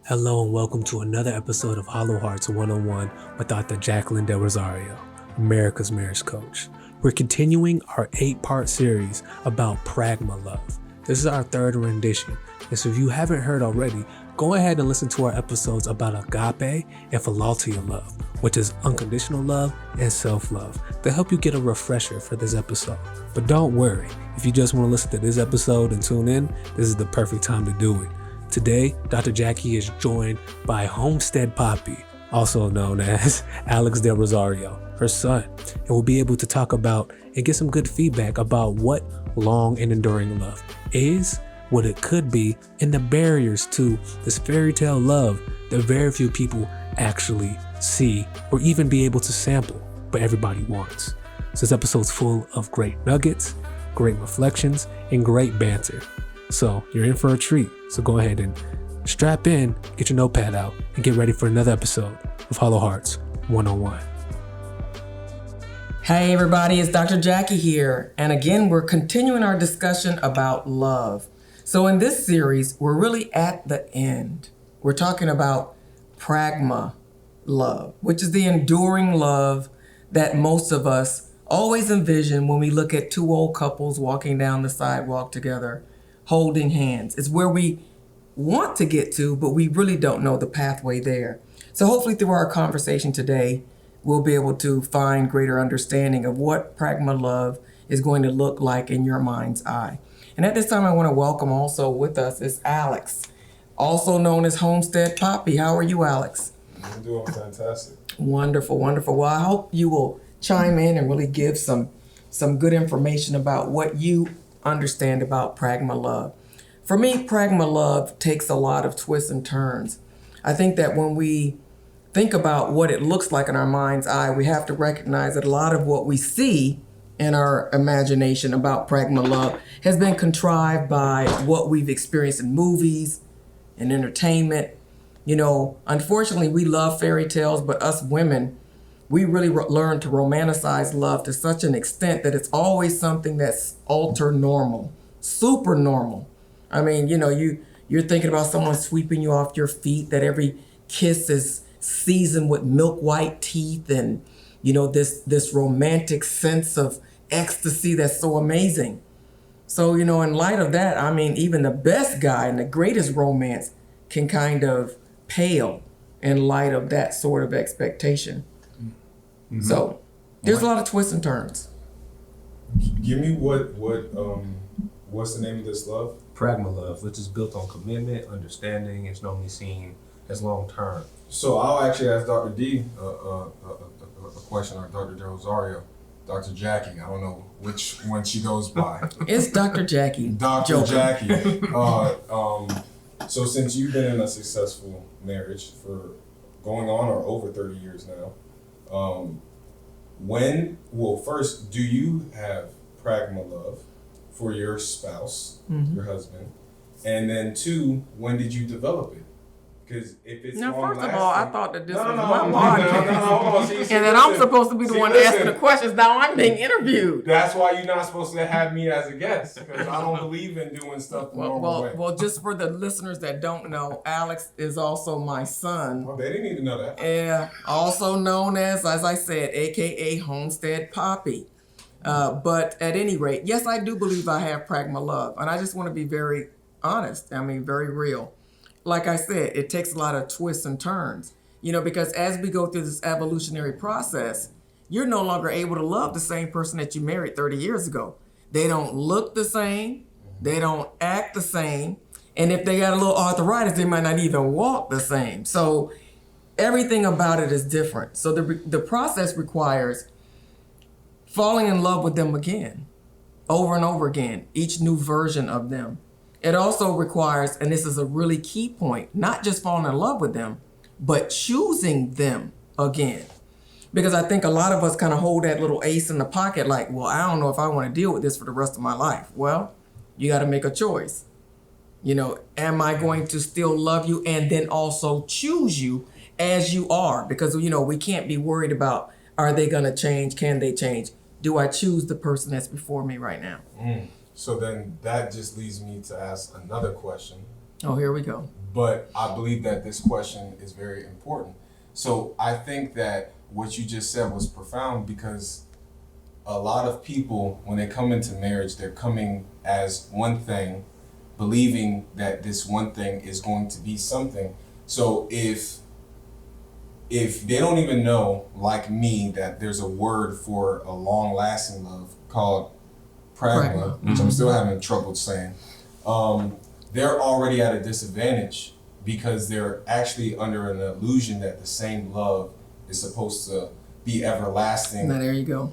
Hello and welcome to another episode of Hollow Hearts 101 with Dr. Jacqueline Del Rosario, America's marriage coach. We're continuing our 8-part series about Pragma Love. This is our third rendition, and so if you haven't heard already, go ahead and listen to our episodes about agape and philadelphia love, which is unconditional love and self-love. They'll help you get a refresher for this episode. But don't worry, if you just want to listen to this episode and tune in, this is the perfect time to do it. Today, Dr. Jacquie is joined by Homestead Poppy, also known as Alex Del Rosario, her son, and we'll be able to talk about and get some good feedback about what long and enduring love is, what it could be, and the barriers to this fairy tale love that very few people actually see or even be able to sample, but everybody wants. So this episode's full of great nuggets, great reflections, and great banter. So you're in for a treat. So go ahead and strap in, get your notepad out, and get ready for another episode of Hollow Hearts 101. Hey everybody, it's Dr. Jacquie here. And again, we're continuing our discussion about love. So in this series, we're really at the end. We're talking about Pragma Love, which is the enduring love that most of us always envision when we look at two old couples walking down the sidewalk together, holding hands. It's where we want to get to, but we really don't know the pathway there. So hopefully through our conversation today, we'll be able to find greater understanding of what Pragma Love is going to look like in your mind's eye. And at this time, I want to welcome also with us is Alex, also known as Homestead Poppy. How are you, Alex? I'm doing fantastic. Wonderful, wonderful. Well, I hope you will chime in and really give some good information about what you understand about Pragma Love. For me, Pragma Love takes a lot of twists and turns. I think that when we think about what it looks like in our mind's eye, we have to recognize that a lot of what we see in our imagination about Pragma Love has been contrived by what we've experienced in movies and entertainment. You know, unfortunately, we love fairy tales, but us women, we really learn to romanticize love to such an extent that it's always something that's ultra normal, super normal. I mean, you know, you're thinking about someone sweeping you off your feet, that every kiss is seasoned with milk white teeth, and you know, this romantic sense of ecstasy that's so amazing. So, you know, in light of that, I mean, even the best guy and the greatest romance can kind of pale in light of that sort of expectation. Mm-hmm. So there's a lot of twists and turns. Give me what's the name of this love? Pragma Love, which is built on commitment, understanding. It's normally seen as long term. So I'll actually ask Dr. D a question, or Dr. Del Rosario. Dr. Jacquie, I don't know which one she goes by. It's Dr. Jacquie. Dr. Jacquie. So since you've been in a successful marriage for going on or over 30 years now, first, do you have Pragma Love for your spouse, your husband? And then 2, when did you develop it? Because if it's now, first lasting, of all, I thought that this was my podcast. And then I'm supposed to be the one asking the questions. Now I'm being interviewed. That's why you're not supposed to have me as a guest, because I don't believe in doing stuff the normal way. Well, just for the listeners that don't know, Alex is also my son. Well, they didn't need to know that. Yeah, also known as I said, AKA Homestead Poppy. But at any rate, yes, I do believe I have Pragma Love. And I just want to be very honest. I mean, very real. Like I said, it takes a lot of twists and turns, you know, because as we go through this evolutionary process, you're no longer able to love the same person that you married 30 years ago. They don't look the same. They don't act the same. And if they got a little arthritis, they might not even walk the same. So everything about it is different. So the process requires falling in love with them again, over and over again, each new version of them. It also requires, and this is a really key point, not just falling in love with them, but choosing them again. Because I think a lot of us kind of hold that little ace in the pocket like, well, I don't know if I want to deal with this for the rest of my life. Well, you got to make a choice. You know, am I going to still love you and then also choose you as you are? Because, you know, we can't be worried about, are they going to change? Can they change? Do I choose the person that's before me right now? So then that just leads me to ask another question. Oh, here we go. But I believe that this question is very important. So I think that what you just said was profound, because a lot of people, when they come into marriage, they're coming as one thing, believing that this one thing is going to be something. So if they don't even know, like me, that there's a word for a long-lasting love called pragma, which I'm still having trouble saying, they're already at a disadvantage, because they're actually under an illusion that the same love is supposed to be everlasting. Now there you go.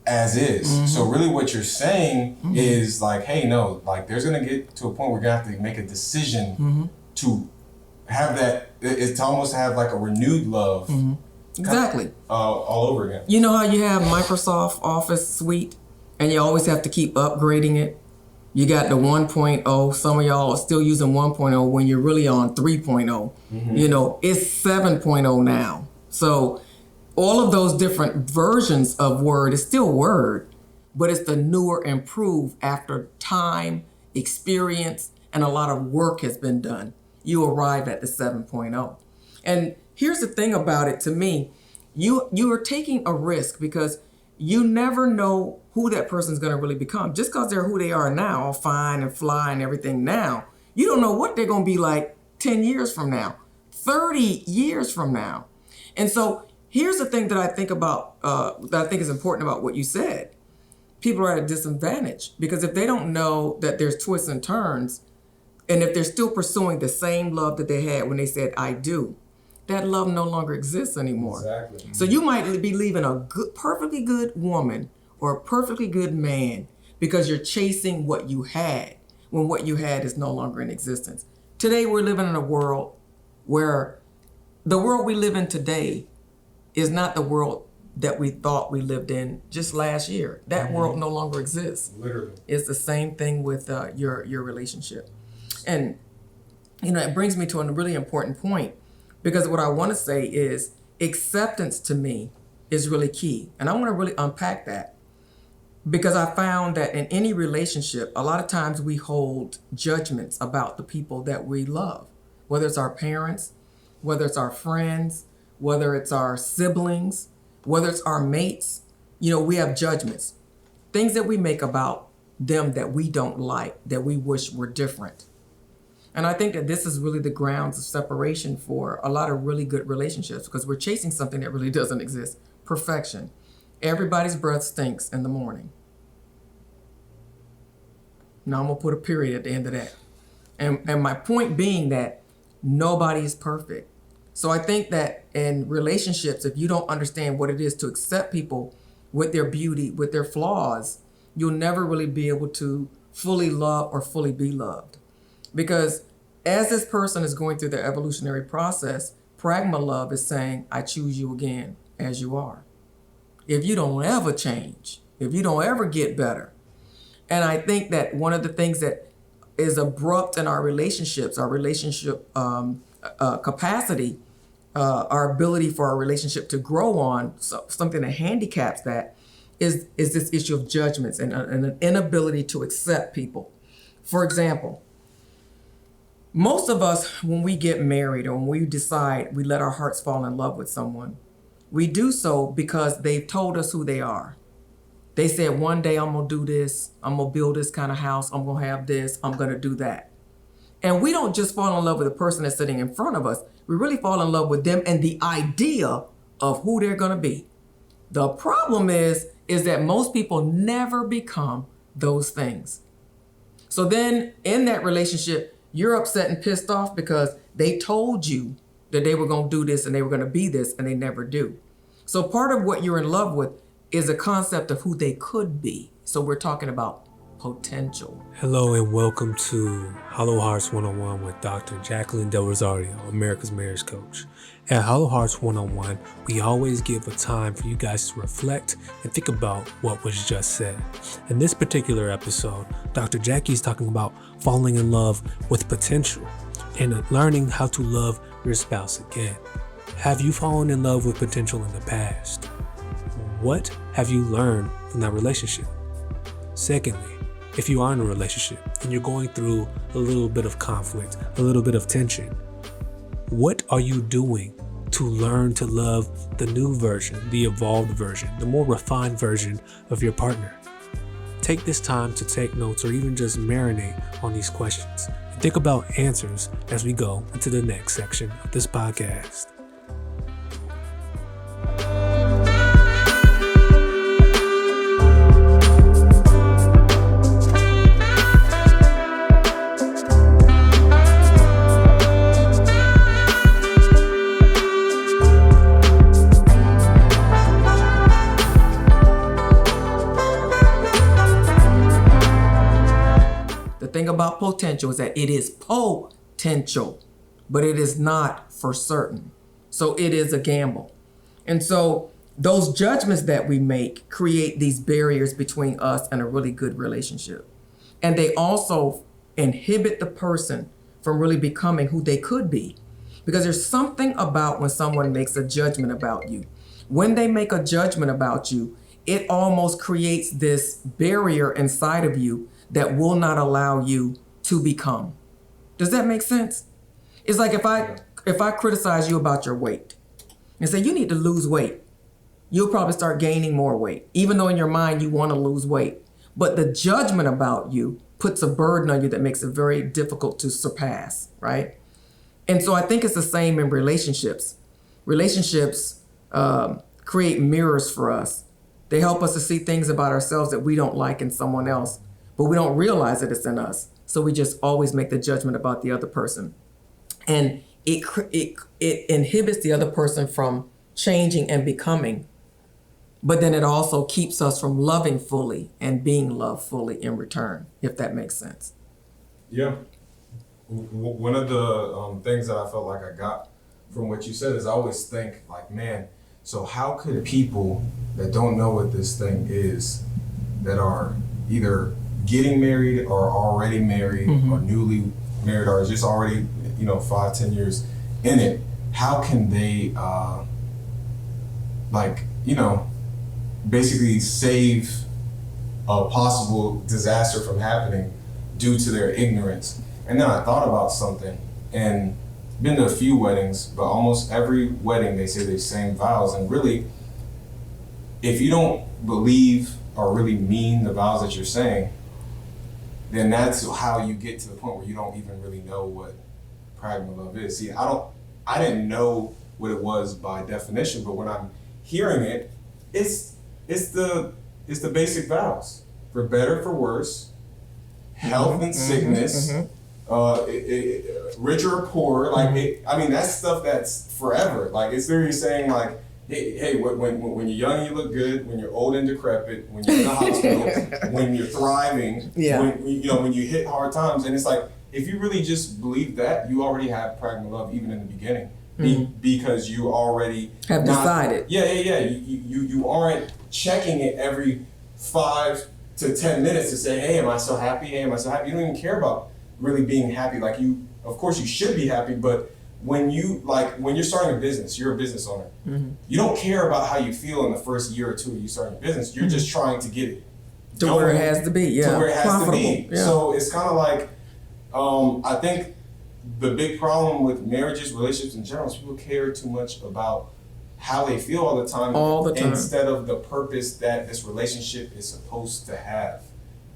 As is. So really what you're saying is like, hey, no, like there's gonna get to a point where you're gonna have to make a decision to have that, it's to almost have like a renewed love. Exactly. All over again. You know how you have Microsoft Office Suite and you always have to keep upgrading it? You got the 1.0. Some of y'all are still using 1.0 when you're really on 3.0. You know, it's 7.0 now. So all of those different versions of Word is still Word, but it's the newer, improved after time, experience, and a lot of work has been done. You arrive at the 7.0. And here's the thing about it to me, you are taking a risk, because you never know who that person's going to really become. Just because they're who they are now, all fine and fly and everything now, you don't know what they're going to be like 10 years from now, 30 years from now. And so here's the thing that I think about, that I think is important about what you said. People are at a disadvantage, because if they don't know that there's twists and turns, and if they're still pursuing the same love that they had when they said, I do, that love no longer exists anymore. Exactly. So you might be leaving a good, perfectly good woman or a perfectly good man because you're chasing what you had, when what you had is no longer in existence. Today, we're living in a world where the world we live in today is not the world that we thought we lived in just last year. That world no longer exists. Literally. It's the same thing with your relationship. And, you know, it brings me to a really important point, because what I want to say is acceptance to me is really key. And I want to really unpack that, because I found that in any relationship, a lot of times we hold judgments about the people that we love, whether it's our parents, whether it's our friends, whether it's our siblings, whether it's our mates. You know, we have judgments, things that we make about them that we don't like, that we wish were different. And I think that this is really the grounds of separation for a lot of really good relationships, because we're chasing something that really doesn't exist. Perfection. Everybody's breath stinks in the morning. Now I'm gonna put a period at the end of that. And my point being that nobody is perfect. So I think that in relationships, if you don't understand what it is to accept people with their beauty, with their flaws, you'll never really be able to fully love or fully be loved. Because as this person is going through their evolutionary process, Pragma Love is saying, I choose you again as you are. If you don't ever change, if you don't ever get better. And I think that one of the things that is abrupt in our relationships, our relationship capacity, our ability for our relationship to grow on, something that handicaps that, is this issue of judgments and an inability to accept people. For example, most of us, when we get married or when we decide we let our hearts fall in love with someone, we do so because they've told us who they are. They said, one day I'm gonna do this, I'm gonna build this kind of house, I'm gonna have this, I'm gonna do that. And we don't just fall in love with the person that's sitting in front of us, we really fall in love with them and the idea of who they're gonna be. The problem is that most people never become those things. So then in that relationship, you're upset and pissed off because they told you that they were going to do this and they were going to be this, and they never do. So part of what you're in love with is a concept of who they could be. So we're talking about potential. Hello and welcome to Hollow Hearts 101 with Dr. Jacquie Del Rosario, America's Marriage Coach. At Hollow Hearts 101, we always give a time for you guys to reflect and think about what was just said. In this particular episode, Dr. Jacquie is talking about falling in love with potential and learning how to love your spouse again. Have you fallen in love with potential in the past? What have you learned from that relationship? Secondly, If you are in a relationship and you're going through a little bit of conflict, a little bit of tension, what are you doing to learn to love the new version, the evolved version, the more refined version of your partner? Take this time to take notes or even just marinate on these questions and think about answers as we go into the next section of this podcast. Thing about potential is that it is potential, but it is not for certain. So it is a gamble. And so those judgments that we make create these barriers between us and a really good relationship. And they also inhibit the person from really becoming who they could be. Because there's something about when someone makes a judgment about you. When they make a judgment about you, it almost creates this barrier inside of you that will not allow you to become. Does that make sense? It's like if I criticize you about your weight and say you need to lose weight, you'll probably start gaining more weight, even though in your mind you want to lose weight. But the judgment about you puts a burden on you that makes it very difficult to surpass, right? And so I think it's the same in relationships. Relationships create mirrors for us. They help us to see things about ourselves that we don't like in someone else, but we don't realize that it's in us. So we just always make the judgment about the other person. And it inhibits the other person from changing and becoming. But then it also keeps us from loving fully and being loved fully in return, if that makes sense. Yeah. One of the things that I felt like I got from what you said is I always think like, man, so how could people that don't know what this thing is, that are either getting married or already married or newly married or just already, 5-10 years in it, how can they basically save a possible disaster from happening due to their ignorance? And then I thought about something, and been to a few weddings, but almost every wedding they say the same vows. And really, if you don't believe or really mean the vows that you're saying, then that's how you get to the point where you don't even really know what Pragma Love is. See, I didn't know what it was by definition, but when I'm hearing it, it's the basic vows: for better, for worse, health and sickness, rich or poor. That's stuff that's forever. Like, it's literally saying like, hey, when you're young, you look good. When you're old and decrepit, when you're in the hospital, when you're thriving, when you hit hard times. And it's like, if you really just believe that, you already have Pragma Love even in the beginning, because you already have decided. You aren't checking it every 5 to 10 minutes to say, hey, am I so happy? Hey, am I so happy? You don't even care about really being happy. Like, of course you should be happy, but when you're starting a business, you're a business owner. You don't care about how you feel in the first year or two of you starting a business. You're just trying to get it to where it has to be. To where it has profitable. to be. Yeah. So it's kind of like, I think the big problem with marriages, relationships in general, is people care too much about how they feel all the time, instead of the purpose that this relationship is supposed to have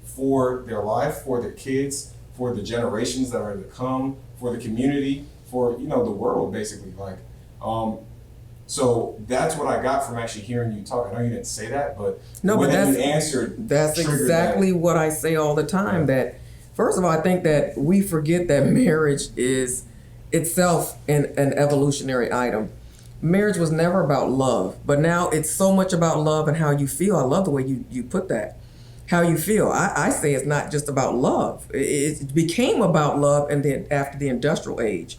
for their life, for their kids, for the generations that are to come, for the community, for the world, basically. So that's what I got from actually hearing you talk. I know you didn't say that, but no, when but you answered, that's exactly what I say all the time. That first of all, I think that we forget that marriage is itself an evolutionary item. Marriage was never about love, but now it's so much about love and how you feel. I love the way you put that. How you feel. I say it's not just about love. It became about love, and then after the industrial age.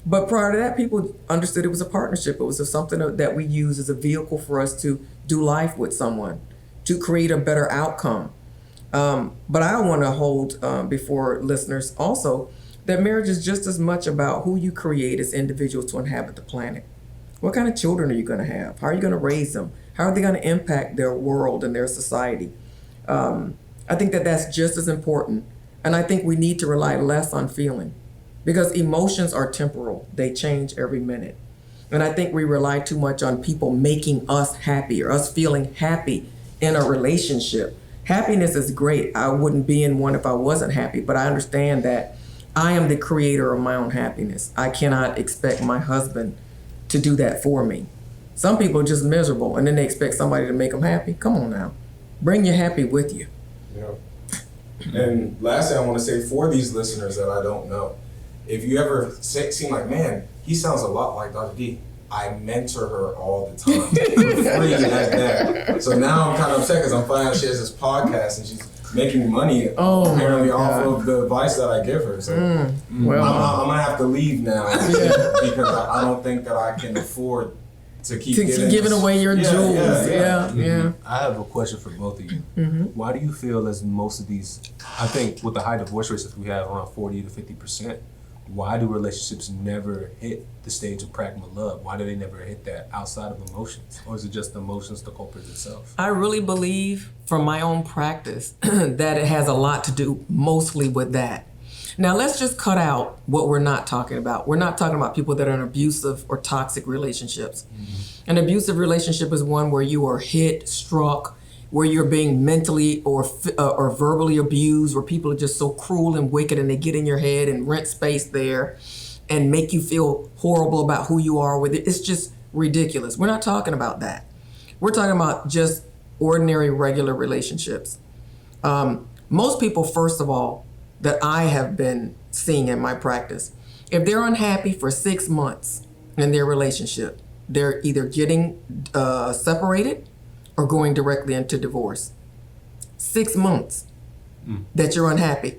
But prior to that, people understood it was a partnership. It was something that we use as a vehicle for us to do life with someone, to create a better outcome. But I want to hold before listeners also that marriage is just as much about who you create as individuals to inhabit the planet. What kind of children are you going to have? How are you going to raise them? How are they going to impact their world and their society? I think that that's just as important. And I think we need to rely less on feeling, because emotions are temporal. They change every minute. And I think we rely too much on people making us happy or us feeling happy in a relationship. Happiness is great. I wouldn't be in one if I wasn't happy, but I understand that I am the creator of my own happiness. I cannot expect my husband to do that for me. Some people are just miserable and then they expect somebody to make them happy. Come on now. Bring your happy with you. Yeah. And lastly, I want to say for these listeners that I don't know, if you ever seem like, man, he sounds a lot like Dr. D, I mentor her all the time for free like that. So now I'm kind of upset because I'm finding out she has this podcast and she's making money apparently off of the advice that I give her. So Well, I'm going to have to leave now because I don't think that I can afford to keep giving away your jewels. I have a question for both of you. Why do you feel as most of these, I think with the high divorce rates that we have around 40 to 50%, why do relationships never hit the stage of pragma love? Why do they never hit that outside of emotions? Or is it just the emotions, the culprit itself? I really believe from my own practice that it has a lot to do mostly with that. Now let's just cut out what we're not talking about. We're not talking about people that are in abusive or toxic relationships. An abusive relationship is one where you are hit, struck, where you're being mentally or verbally abused, where people are just so cruel and wicked and they get in your head and rent space there and make you feel horrible about who you are with it. It's just ridiculous. We're not talking about that. We're talking about just ordinary, regular relationships. Most people, first of all, that I have been seeing in my practice, if they're unhappy for 6 months in their relationship, they're either getting separated or going directly into divorce. 6 months that you're unhappy.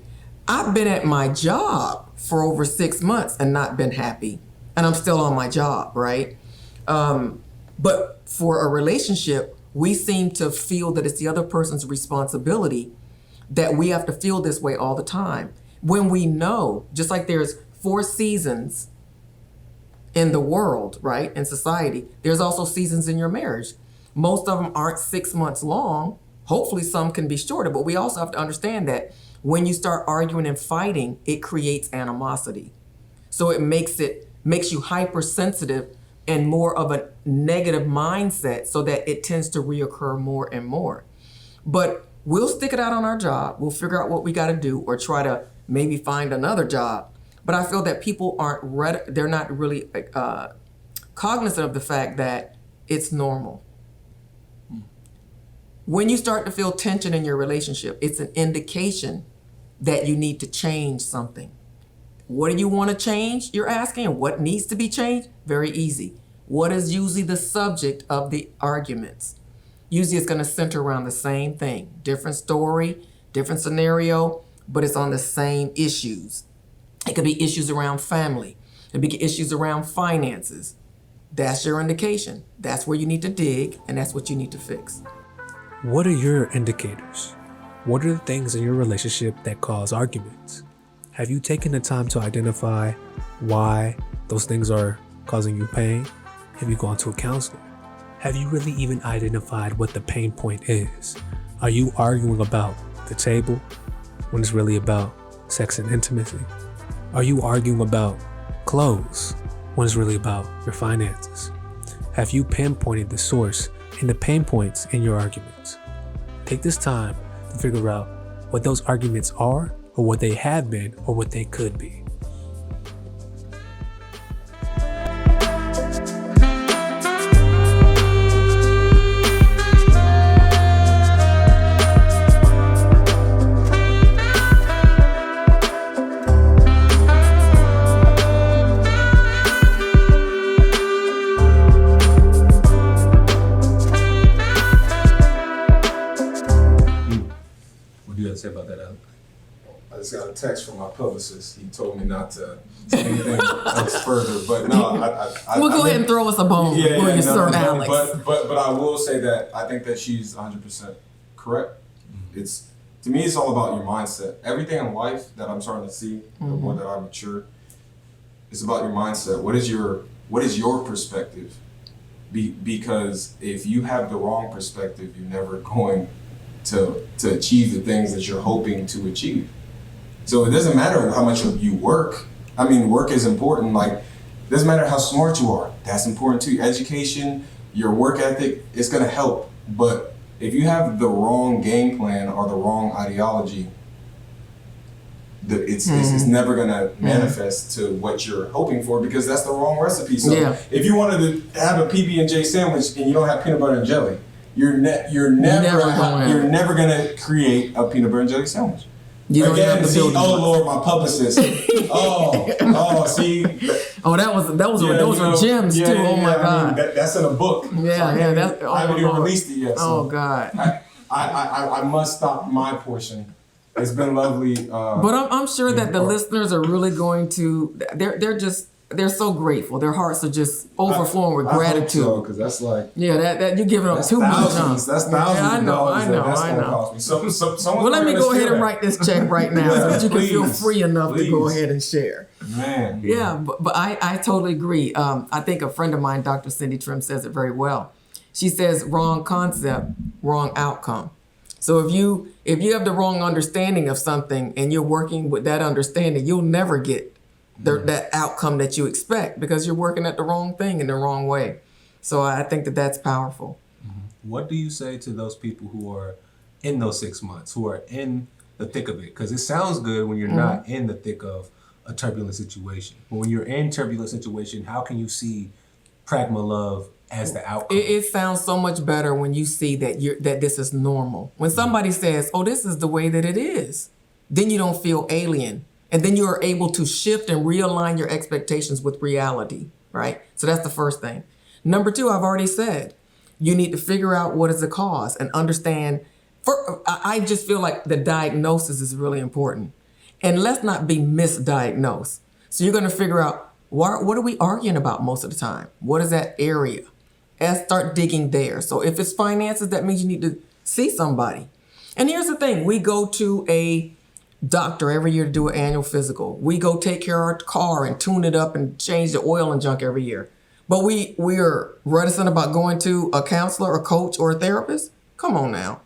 I've been at my job for over 6 months and not been happy, and I'm still on my job, right? But for a relationship, we seem to feel that it's the other person's responsibility, that we have to feel this way all the time. When we know, just like there's 4 seasons in the world, right, in society, there's also seasons in your marriage. Most of them aren't 6 months long. Hopefully some can be shorter, but we also have to understand that when you start arguing and fighting, it creates animosity. So it makes you hypersensitive and more of a negative mindset, so that it tends to reoccur more and more. But we'll stick it out on our job. We'll figure out what we got to do, or try to maybe find another job. But I feel that people they're not really cognizant of the fact that it's normal. When you start to feel tension in your relationship, it's an indication that you need to change something. What do you want to change? You're asking. What needs to be changed? Very easy. What is usually the subject of the arguments? Usually it's going to center around the same thing. Different story, different scenario, but it's on the same issues. It could be issues around family. It could be issues around finances. That's your indication. That's where you need to dig, and that's what you need to fix. What are your indicators? What are the things in your relationship that cause arguments? Have you taken the time to identify why those things are causing you pain? Have you gone to a counselor? Have you really even identified what the pain point is? Are you arguing about the table when it's really about sex and intimacy? Are you arguing about clothes when it's really about your finances? Have you pinpointed the source and the pain points in your arguments? Take this time to figure out what those arguments are, or what they have been, or what they could be. What do you have to say about that, Alex? I just got a text from my publicist. He told me not to say anything else further. But no, Well, go ahead and throw us a bone, Sir Alex. But I will say that I think that she's 100% correct. It's, to me, it's all about your mindset. Everything in life that I'm starting to see, the more that I mature, is about your mindset. What is your perspective? Because if you have the wrong perspective, you're never going to achieve the things that you're hoping to achieve. So it doesn't matter how much you work. I mean, work is important. Like, it doesn't matter how smart you are. That's important too. Education, your work ethic, it's gonna help. But if you have the wrong game plan or the wrong ideology, it's never gonna manifest to what you're hoping for, because that's the wrong recipe. So if you wanted to have a PB&J sandwich and you don't have peanut butter and jelly, you're never gonna create a peanut butter and jelly sandwich. Again, see, oh Lord, my publicist. See. Those were gems too. Oh my God. I mean, that's in a book. I haven't even released it yet. So God. I must stop my portion. It's been lovely. But I'm sure that the listeners are really going to. They're so grateful. Their hearts are just overflowing with gratitude. Because that's like that you're giving up too much. That's thousands of dollars. I know. Cost me. So well, let me go ahead and write this check right now, so that you can feel free enough to go ahead and share. Man. Yeah, but I totally agree. I think a friend of mine, Dr. Cindy Trim, says it very well. She says, wrong concept, wrong outcome. So if you have the wrong understanding of something and you're working with that understanding, you'll never get that outcome that you expect, because you're working at the wrong thing in the wrong way. So I think that that's powerful. What do you say to those people who are in those 6 months, who are in the thick of it? Because it sounds good when you're not in the thick of a turbulent situation. But when you're in turbulent situation, how can you see Pragma Love as the outcome? It sounds so much better when you see that this is normal. When somebody says, oh, this is the way that it is, then you don't feel alien. And then you are able to shift and realign your expectations with reality, right? So that's the first thing. Number two, I've already said, you need to figure out what is the cause and understand. I just feel like the diagnosis is really important. And let's not be misdiagnosed. So you're going to figure out, what are we arguing about most of the time? What is that area? And start digging there. So if it's finances, that means you need to see somebody. And here's the thing. We go to a doctor every year to do an annual physical. We go take care of our car and tune it up and change the oil and junk every year. But we are reticent about going to a counselor, a coach, or a therapist. Come on now.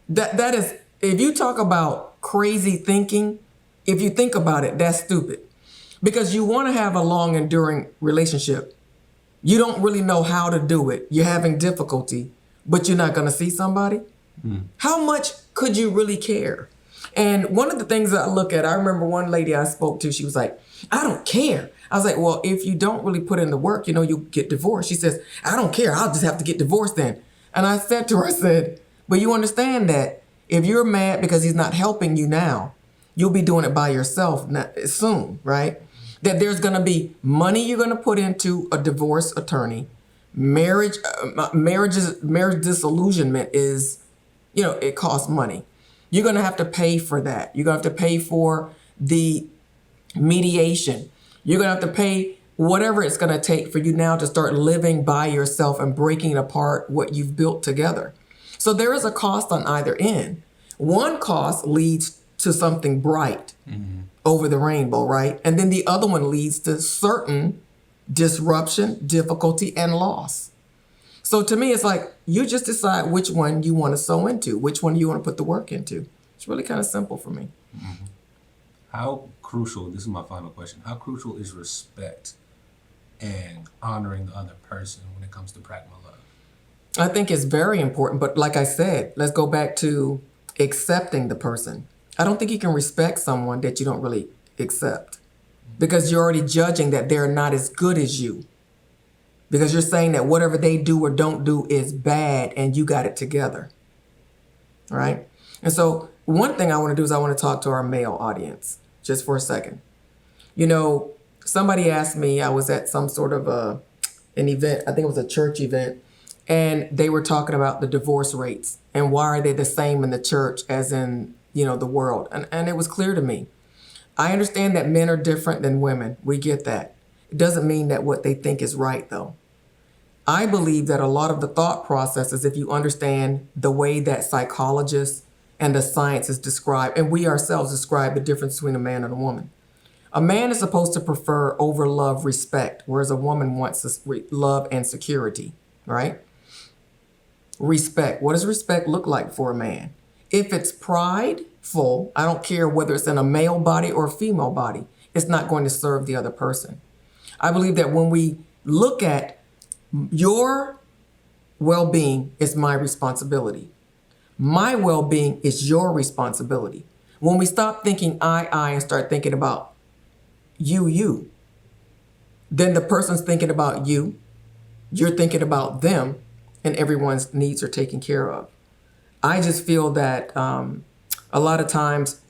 That is, if you talk about crazy thinking, if you think about it, that's stupid. Because you want to have a long enduring relationship. You don't really know how to do it. You're having difficulty, but you're not going to see somebody. How much could you really care? And one of the things that I look at, I remember one lady I spoke to, she was like, I don't care. I was like, well, if you don't really put in the work, you'll get divorced. She says, I don't care. I'll just have to get divorced then. And I said to her, I said, but you understand that if you're mad because he's not helping you now, you'll be doing it by yourself soon, right? That there's going to be money you're going to put into a divorce attorney. Marriage disillusionment is, it costs money. You're going to have to pay for that. You're going to have to pay for the mediation. You're going to have to pay whatever it's going to take for you now to start living by yourself and breaking apart what you've built together. So there is a cost on either end. One cost leads to something bright over the rainbow, right? And then the other one leads to certain disruption, difficulty, and loss. So to me, it's like you just decide which one you want to sow into, which one you want to put the work into. It's really kind of simple for me. How crucial, this is my final question, how crucial is respect and honoring the other person when it comes to Pragma Love? I think it's very important, but like I said, let's go back to accepting the person. I don't think you can respect someone that you don't really accept, because you're already judging that they're not as good as you. Because you're saying that whatever they do or don't do is bad and you got it together, right? And so one thing I want to do is I want to talk to our male audience just for a second. Somebody asked me, I was at some sort of an event, I think it was a church event, and they were talking about the divorce rates and why are they the same in the church as in, the world. And it was clear to me. I understand that men are different than women. We get that. It doesn't mean that what they think is right, though. I believe that a lot of the thought processes, if you understand the way that psychologists and the sciences describe, and we ourselves describe the difference between a man and a woman. A man is supposed to prefer over love, respect, whereas a woman wants love and security, right? Respect. What does respect look like for a man? If it's prideful, I don't care whether it's in a male body or a female body, it's not going to serve the other person. I believe that when we look at your well-being is my responsibility. My well-being is your responsibility. When we stop thinking I, and start thinking about you, then the person's thinking about you, you're thinking about them, and everyone's needs are taken care of. I just feel that a lot of times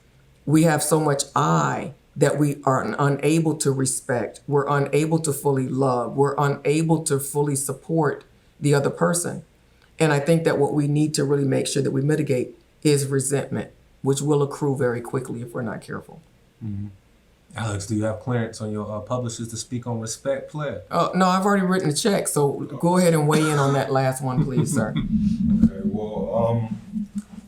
we have so much I that we are unable to respect. We're unable to fully love. We're unable to fully support the other person. And I think that what we need to really make sure that we mitigate is resentment, which will accrue very quickly if we're not careful. Mm-hmm. Alex, do you have clearance on your publishers to speak on respect, Player? Oh, no, I've already written a check, so go ahead and weigh in on that last one, please, sir. Okay, well,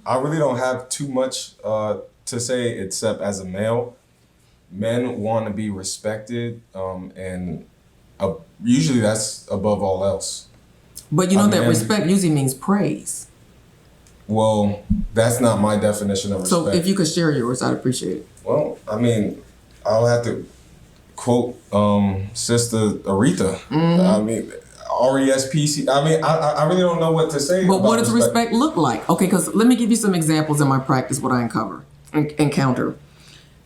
I really don't have too much to say except as a male, men want to be respected, and usually that's above all else. But you know that respect usually means praise. Well, that's not my definition of respect. So if you could share yours, I'd appreciate it. Well, I mean, I'll have to quote Sister Aretha. I mean, RESPC. I mean, I really don't know what to say. But what does respect look like? Okay, because let me give you some examples in my practice, what I encounter.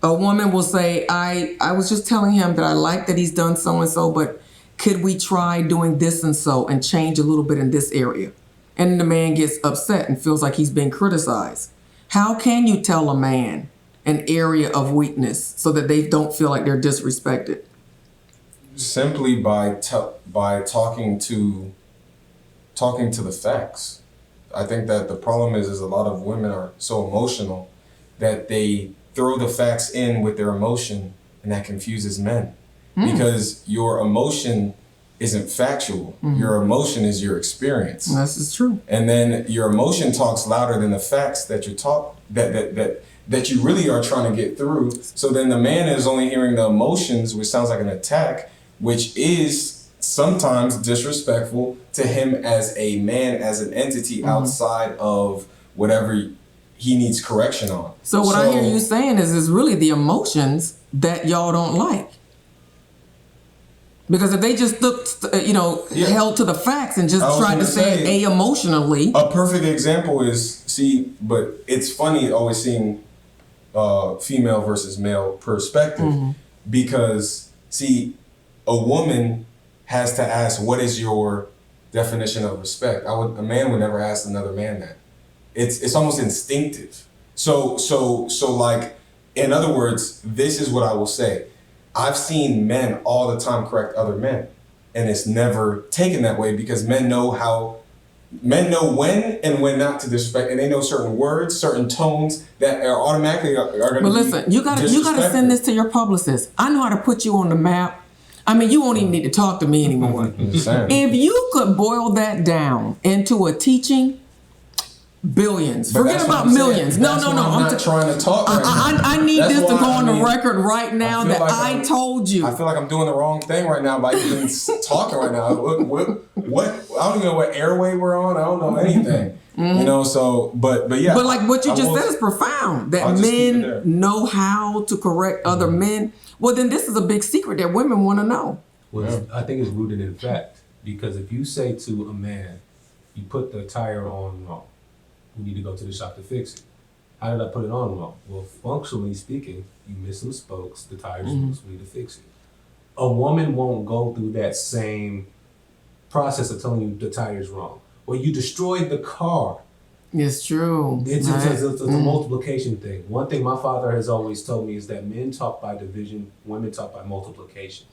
A woman will say, I was just telling him that I like that he's done so and so, but could we try doing this and so and change a little bit in this area? And the man gets upset and feels like he's being criticized. How can you tell a man an area of weakness so that they don't feel like they're disrespected? Simply by talking to the facts. I think that the problem is a lot of women are so emotional that they throw the facts in with their emotion, and that confuses men. Because your emotion isn't factual. Your emotion is your experience. This is true. And then your emotion talks louder than the facts that you that you really are trying to get through. So then the man is only hearing the emotions, which sounds like an attack, which is sometimes disrespectful to him as a man, as an entity outside of whatever he needs correction on. So what I hear you saying is really the emotions that y'all don't like. Because if they just looked, held to the facts and just tried to say it emotionally. A perfect example is, but it's funny always seeing female versus male perspective, because a woman has to ask, what is your definition of respect? A man would never ask another man that. It's almost instinctive. So like, in other words, this is what I will say. I've seen men all the time correct other men, and it's never taken that way because men know when and when not to disrespect, and they know certain words, certain tones that are automatically are going to. But listen, you gotta send this to your publicist. I know how to put you on the map. I mean, you won't even need to talk to me anymore. If you could boil that down into a teaching. Billions. Forget about millions. No. I'm not trying to talk right now. I need this to go on the record right now that I told you. I feel like I'm doing the wrong thing right now by even talking right now. What? I don't even know what airway we're on. I don't know anything. But yeah. But like what you just said is profound. That men know how to correct other men. Well, then this is a big secret that women want to know. Well, I think it's rooted in fact. Because if you say to a man, you put the tire on wrong, you need to go to the shop to fix it. How did I put it on wrong? Well, functionally speaking, you missed some spokes, the tire's loose, we need to fix it. A woman won't go through that same process of telling you the tire's wrong. Well, you destroyed the car. It's true. It's a multiplication thing. One thing my father has always told me is that men talk by division, women talk by multiplication.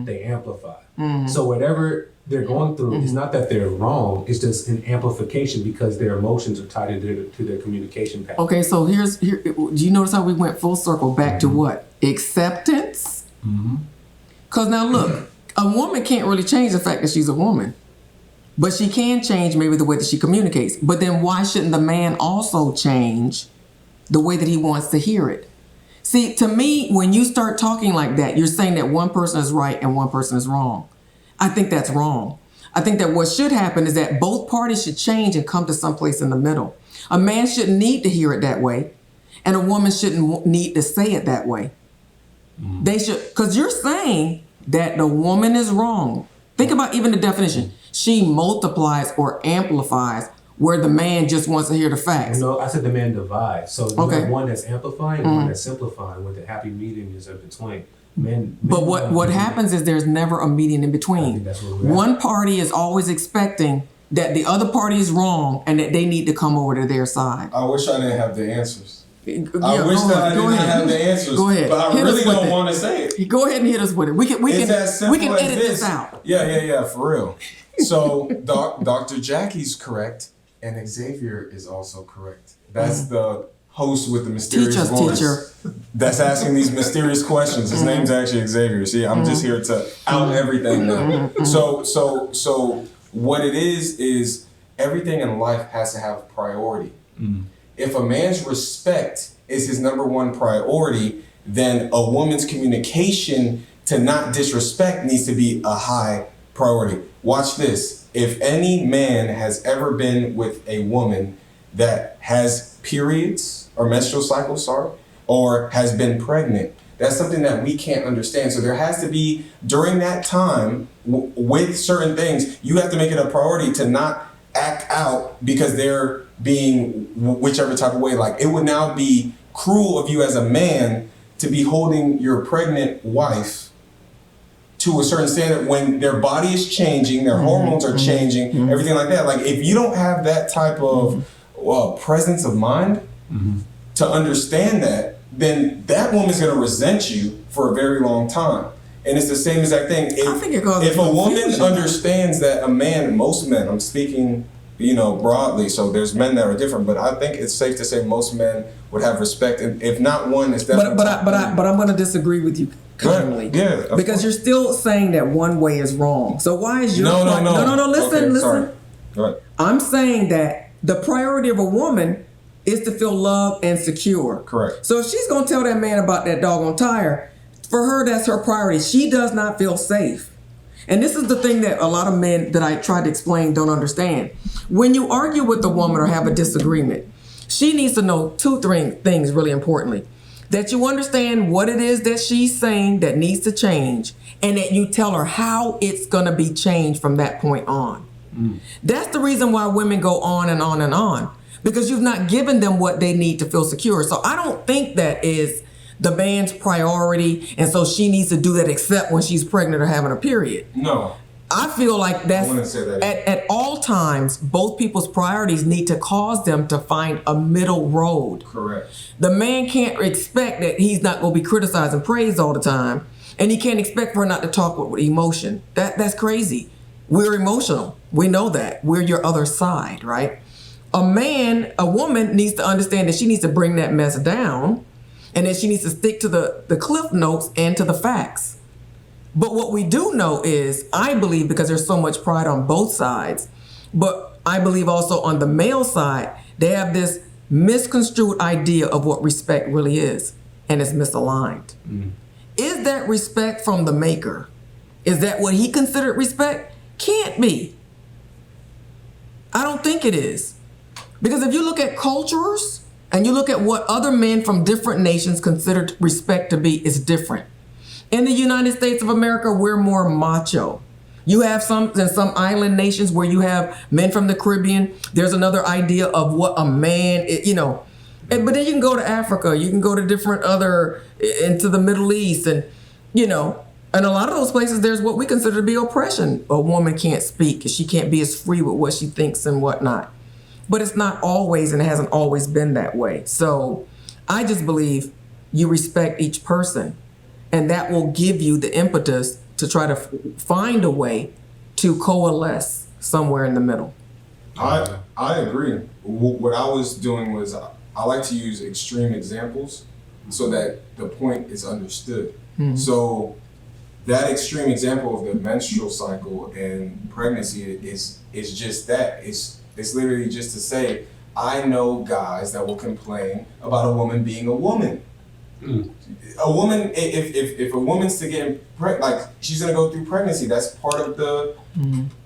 They amplify. So whatever they're going through, it's not that they're wrong, it's just an amplification because their emotions are tied to their communication pattern. Okay, so here. Do you notice how we went full circle back to what? Acceptance? Because now look, a woman can't really change the fact that she's a woman. But she can change maybe the way that she communicates. But then why shouldn't the man also change the way that he wants to hear it? See, to me, when you start talking like that, you're saying that one person is right and one person is wrong. I think that's wrong. I think that what should happen is that both parties should change and come to someplace in the middle. A man shouldn't need to hear it that way, and a woman shouldn't need to say it that way. They should, because you're saying that the woman is wrong. Think about even the definition. She multiplies or amplifies, where the man just wants to hear the facts. No, I said the man divides. So you Okay. have one that's amplifying and one that's simplifying, where the happy medium is in between. But what happens is there's never a median in I between. think that's where we're at. One party is always expecting that the other party is wrong and that they need to come over to their side. I wish I didn't have the answers. I Yeah, wish go that I ahead, didn't go ahead. have the answers. Go ahead. But I Hit us really with don't it. want to say it. Go ahead and hit us with it. We can It's as simple as edit this out. Yeah, for real. So Dr. Jackie's correct, and Xavier is also correct. That's the host with the mysterious Teach us, voice. teacher. That's asking these mysterious questions. His name's actually Xavier. See, I'm just here to out everything now. So what it is everything in life has to have priority. If a man's respect is his number one priority, then a woman's communication to not disrespect needs to be a high priority. Watch this. If any man has ever been with a woman that has periods or menstrual cycles, or has been pregnant, that's something that we can't understand. So there has to be, during that time, with certain things, you have to make it a priority to not act out because they're being whichever type of way. Like, it would now be cruel of you as a man to be holding your pregnant wife to a certain standard when their body is changing, their hormones are changing, everything like that. Like, if you don't have that type of presence of mind to understand that, then that woman's going to resent you for a very long time. And it's the same exact thing. I think it causes If a woman confusion. understands that a man, most men, I'm speaking, broadly, so there's men that are different, but I think it's safe to say most men would have respect, and if not one, it's definitely. But I'm going to disagree with you kindly. Yeah, of because course. you're still saying that one way is wrong. So why is your No. Listen, Okay, listen. sorry. Go ahead. I'm saying that the priority of a woman is to feel loved and secure. Correct. So if she's gonna tell that man about that doggone tire, for her that's her priority. She does not feel safe. And this is the thing that a lot of men that I tried to explain don't understand. When you argue with a woman or have a disagreement, she needs to know two things really importantly. That you understand what it is that she's saying that needs to change, and that you tell her how it's gonna be changed from that point on. That's the reason why women go on and on and on, because you've not given them what they need to feel secure. So I don't think that is the man's priority, and so she needs to do that except when she's pregnant or having a period. No. I feel like that's wouldn't say that. at all times, both people's priorities need to cause them to find a middle road. Correct. The man can't expect that he's not going to be criticized and praised all the time, and he can't expect for her not to talk with emotion. That's crazy. We're emotional. We know that. We're your other side, right? A woman needs to understand that she needs to bring that mess down, and that she needs to stick to the cliff notes and to the facts. But what we do know is, I believe, because there's so much pride on both sides, but I believe also on the male side, they have this misconstrued idea of what respect really is, and it's misaligned. Is that respect from the maker? Is that what he considered respect? Can't be. I don't think it is. Because if you look at cultures and you look at what other men from different nations considered respect to be, it's different. In the United States of America, we're more macho. You have some island nations where you have men from the Caribbean. There's another idea of what a man is, but then you can go to Africa, you can go to different into the Middle East, and in a lot of those places, there's what we consider to be oppression. A woman can't speak, she can't be as free with what she thinks and whatnot. But it's not always, and it hasn't always been that way. So I just believe you respect each person, and that will give you the impetus to try to find a way to coalesce somewhere in the middle. I agree. What I was doing was I like to use extreme examples so that the point is understood. So that extreme example of the menstrual cycle and pregnancy is just that. It's literally just to say, I know guys that will complain about a woman being a woman. A woman, if a woman's to get pregnant, like, she's gonna go through pregnancy. That's part of the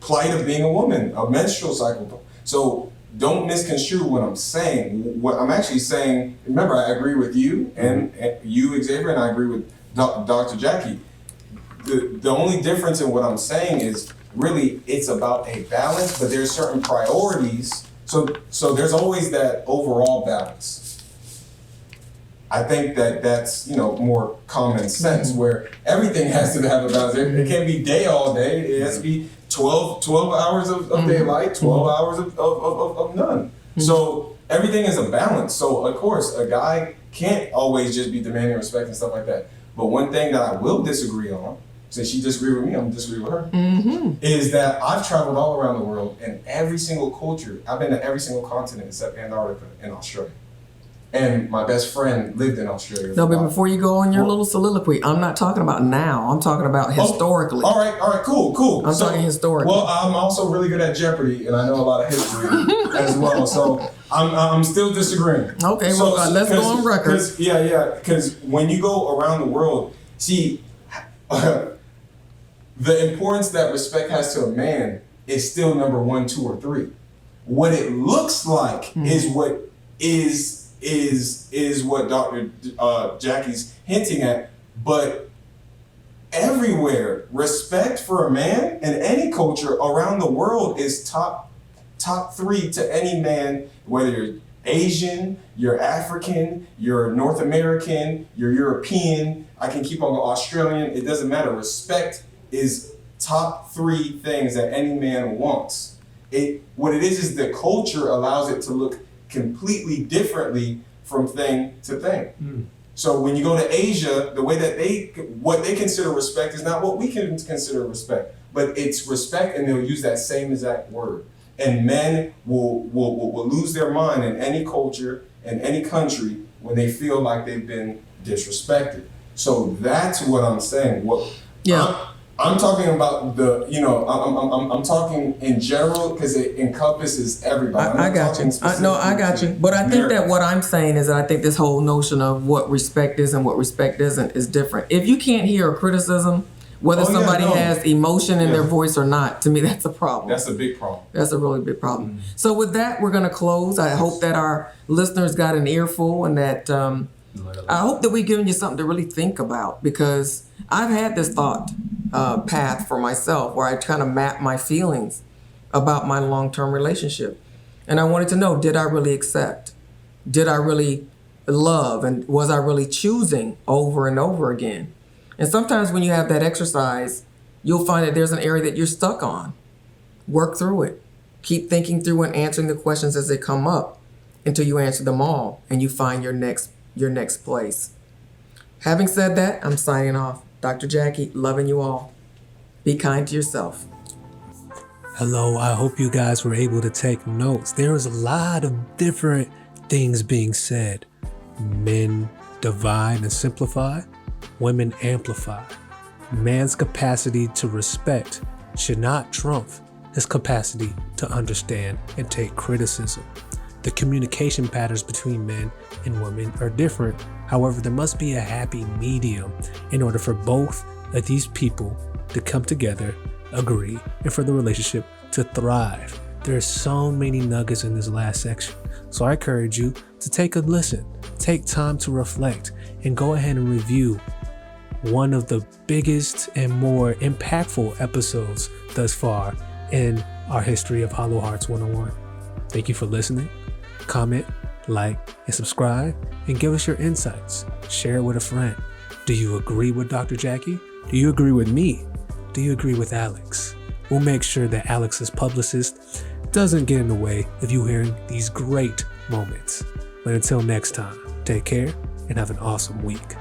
plight of being a woman, a menstrual cycle. So don't misconstrue what I'm saying. What I'm actually saying, remember, I agree with you and you, Xavier, and I agree with Dr. Jacquie. The only difference in what I'm saying is really it's about a balance, but there's certain priorities. So there's always that overall balance. I think that's more common sense where everything has to have a balance. It can't be day all day. It has to be 12 hours of daylight, 12 hours of none. So everything is a balance. So of course a guy can't always just be demanding respect and stuff like that. But one thing that I will disagree on, since she disagreed with me, I'm gonna disagree with her, is that I've traveled all around the world and every single culture, I've been to every single continent except Antarctica and Australia. And my best friend lived in Australia. No, but before you go on your little soliloquy, I'm not talking about now. I'm talking about historically. All right, cool. I'm talking historically. Well, I'm also really good at Jeopardy, and I know a lot of history as well. So I'm still disagreeing. Okay, well, let's go on record. Because when you go around the world, see, the importance that respect has to a man is still number 1, 2, or 3. What it looks like is what is what Dr. Jackie's hinting at, but everywhere, respect for a man in any culture around the world is top 3 to any man, whether you're Asian, you're African, you're North American, you're European, I can keep on going, Australian, it doesn't matter. Respect is top 3 things that any man wants. What it is the culture allows it to look completely differently from thing to thing. So when you go to Asia, the way that what they consider respect is not what we can consider respect, but it's respect, and they'll use that same exact word. And men will lose their mind in any culture, in any country, when they feel like they've been disrespected. So that's what I'm saying. I'm talking about I'm talking in general because it encompasses everybody. I got you. I got you. But I think that what I'm saying is that I think this whole notion of what respect is and what respect isn't is different. If you can't hear a criticism, whether somebody has emotion in their voice or not, to me, that's a problem. That's a big problem. That's a really big problem. So with that, we're going to close. I hope that our listeners got an earful and that I hope that we've given you something to really think about, because I've had this thought path for myself where I kind of map my feelings about my long-term relationship. And I wanted to know, did I really accept? Did I really love? And was I really choosing over and over again? And sometimes when you have that exercise, you'll find that there's an area that you're stuck on. Work through it. Keep thinking through and answering the questions as they come up until you answer them all and you find your next place. Having said that, I'm signing off. Dr. Jacquie, loving you all. Be kind to yourself. Hello, I hope you guys were able to take notes. There was a lot of different things being said. Men divide and simplify, women amplify. Man's capacity to respect should not trump his capacity to understand and take criticism. The communication patterns between men and women are different. However, there must be a happy medium in order for both of these people to come together, agree, and for the relationship to thrive. There's so many nuggets in this last section. So I encourage you to take a listen, take time to reflect, and go ahead and review one of the biggest and more impactful episodes thus far in our history of Hollow Hearts 101. Thank you for listening. Comment, like, and subscribe, and give us your insights. Share it with a friend. Do you agree with Dr. Jacquie? Do you agree with me? Do you agree with Alex? We'll make sure that Alex's publicist doesn't get in the way of you hearing these great moments. But until next time, take care and have an awesome week.